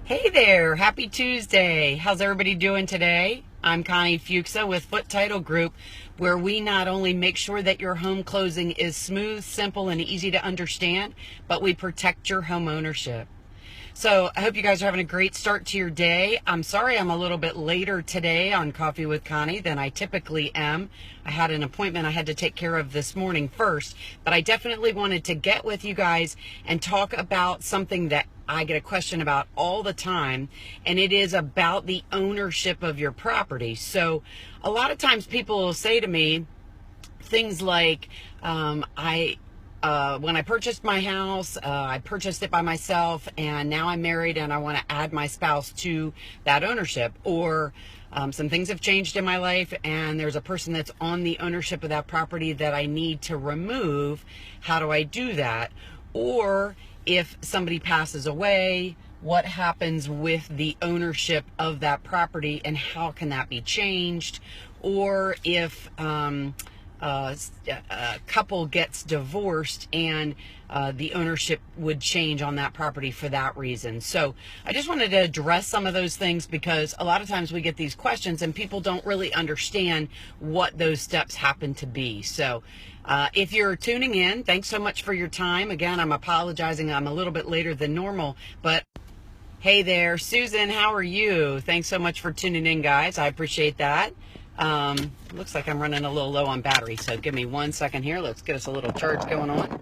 Hey there, happy Tuesday. How's everybody doing today? I'm Connie Fuksa with Foote Title Group, where we not only make sure that your home closing is smooth, simple, and easy to understand, but we protect your home ownership. So I hope you guys are having a great start to your day. I'm sorry I'm a little bit later today on Coffee with Connie than I typically am. I had an appointment I had to take care of this morning first, but I definitely wanted to get with you guys and talk about something that I get a question about all the time, and it is about the ownership of your property. So a lot of times people will say to me things like, when I purchased my house, I purchased it by myself, and now I'm married and I want to add my spouse to that ownership. Or some things have changed in my life and there's a person that's on the ownership of that property that I need to remove. How do I do that? Or if somebody passes away, what happens with the ownership of that property and how can that be changed? Or if a couple gets divorced and the ownership would change on that property for that reason. So I just wanted to address some of those things because a lot of times we get these questions and people don't really understand what those steps happen to be. So if you're tuning in, thanks so much for your time. Again, I'm apologizing. I'm a little bit later than normal, but hey there, Susan, how are you? Thanks so much for tuning in, guys. I appreciate that. Looks like I'm running a little low on battery, so give me 1 second here. Let's get us a little charge going on.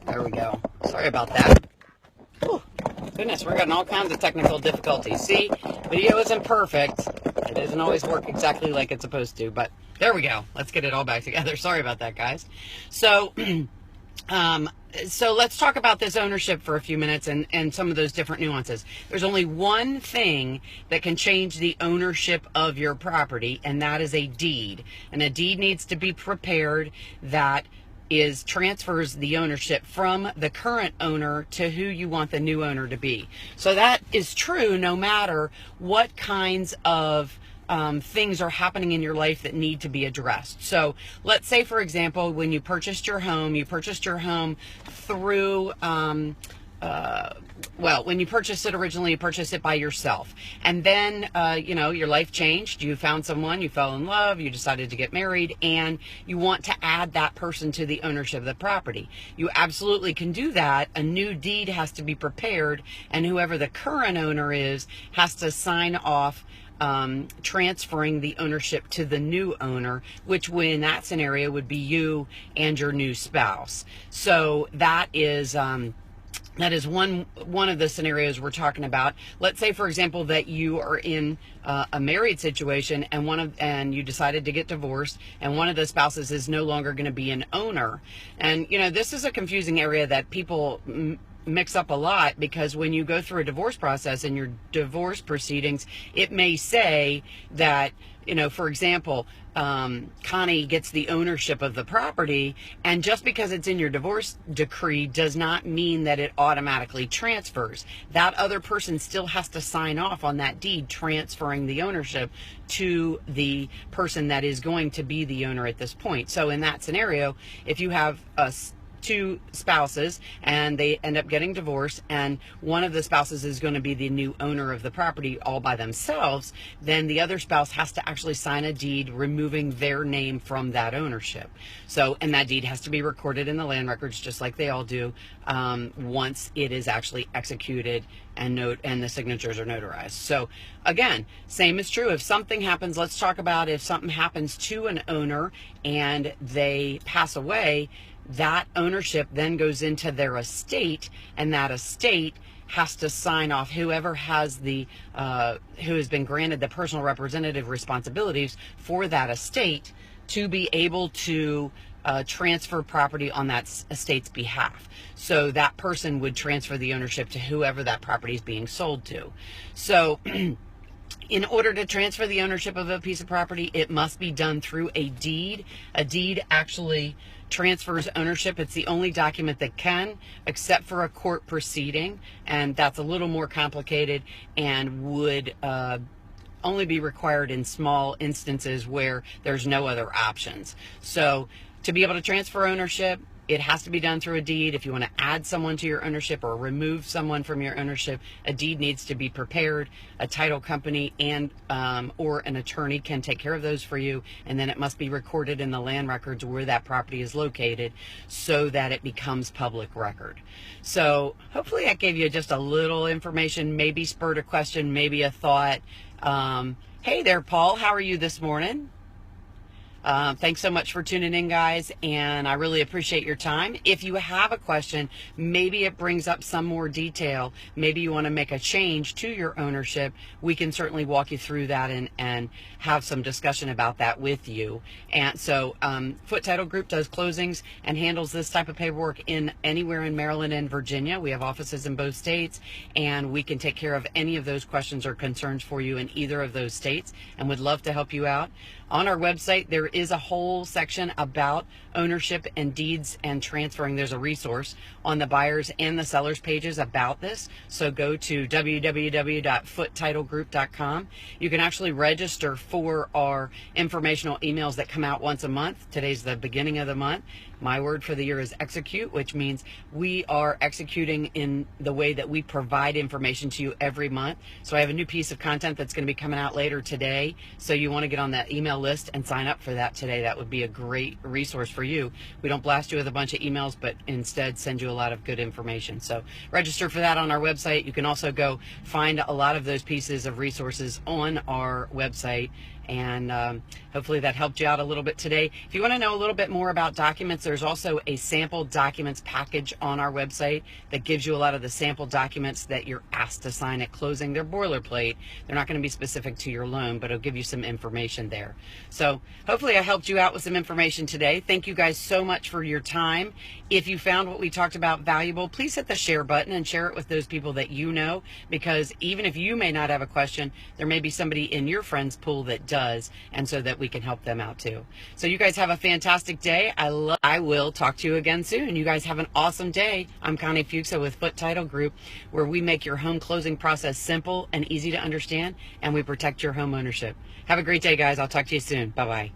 There we go. Sorry about that. Whew. Goodness, we're getting all kinds of technical difficulties. See, video isn't perfect. It doesn't always work exactly like it's supposed to, but there we go. Let's get it all back together. Sorry about that, guys. So, so let's talk about this ownership for a few minutes and some of those different nuances. There's only one thing that can change the ownership of your property, and that is a deed. And a deed needs to be prepared that transfers the ownership from the current owner to who you want the new owner to be. So that is true no matter what kinds of things are happening in your life that need to be addressed. So let's say, for example, when you purchased your home through, when you purchased it originally, you purchased it by yourself. And then, your life changed. You found someone, you fell in love, you decided to get married, and you want to add that person to the ownership of the property. You absolutely can do that. A new deed has to be prepared, and whoever the current owner is has to sign off transferring the ownership to the new owner, which in that scenario would be you and your new spouse. So that is one of the scenarios we're talking about. Let's say, for example, that you are in a married situation and you decided to get divorced, and one of the spouses is no longer going to be an owner. And this is a confusing area that people mix up a lot, because when you go through a divorce process in your divorce proceedings, it may say that, for example, Connie gets the ownership of the property, and just because it's in your divorce decree does not mean that it automatically transfers. That other person still has to sign off on that deed transferring the ownership to the person that is going to be the owner at this point. So in that scenario, if you have two spouses and they end up getting divorced, and one of the spouses is going to be the new owner of the property all by themselves, then the other spouse has to actually sign a deed removing their name from that ownership. So, and that deed has to be recorded in the land records, just like they all do, once it is actually executed and the signatures are notarized. So again, same is true if something happens. Let's talk about if something happens to an owner and they pass away. That ownership then goes into their estate, and that estate has to sign off. Whoever has who has been granted the personal representative responsibilities for that estate to be able to transfer property on that estate's behalf. So that person would transfer the ownership to whoever that property is being sold to. So in order to transfer the ownership of a piece of property, it must be done through a deed. A deed actually transfers ownership. It's the only document that can, except for a court proceeding, and that's a little more complicated and would only be required in small instances where there's no other options. So to be able to transfer ownership, it has to be done through a deed. If you want to add someone to your ownership or remove someone from your ownership, a deed needs to be prepared. A title company and or an attorney can take care of those for you, and then it must be recorded in the land records where that property is located so that it becomes public record. So hopefully that gave you just a little information, maybe spurred a question, maybe a thought. Hey there, Paul. How are you this morning? Thanks so much for tuning in, guys, and I really appreciate your time. If you have a question, maybe it brings up some more detail, maybe you want to make a change to your ownership, we can certainly walk you through that and have some discussion about that with you. And so Foote Title Group does closings and handles this type of paperwork in anywhere in Maryland and Virginia. We have offices in both states, and we can take care of any of those questions or concerns for you in either of those states, and would love to help you out. On our website, there is a whole section about ownership and deeds and transferring. There's a resource on the buyers and the sellers pages about this. So go to www.footetitlegroup.com. You can actually register for our informational emails that come out once a month. Today's the beginning of the month. My word for the year is execute, which means we are executing in the way that we provide information to you every month. So I have a new piece of content that's going to be coming out later today. So you want to get on that email list and sign up for that today. That would be a great resource for you. We don't blast you with a bunch of emails, but instead send you a lot of good information. So register for that on our website. You can also go find a lot of those pieces of resources on our website. And hopefully that helped you out a little bit today. If you want to know a little bit more about documents, there's also a sample documents package on our website that gives you a lot of the sample documents that you're asked to sign at closing. They're boilerplate. They're not going to be specific to your loan, but it'll give you some information there. So hopefully I helped you out with some information today. Thank you guys so much for your time. If you found what we talked about valuable, please hit the share button and share it with those people that you know, because even if you may not have a question, there may be somebody in your friends pool that does, and so that we can help them out too. So you guys have a fantastic day. I will talk to you again soon. You guys have an awesome day. I'm Connie Fuksa with Foote Title Group, where we make your home closing process simple and easy to understand, and we protect your home ownership. Have a great day, guys. I'll talk to you soon. Bye-bye.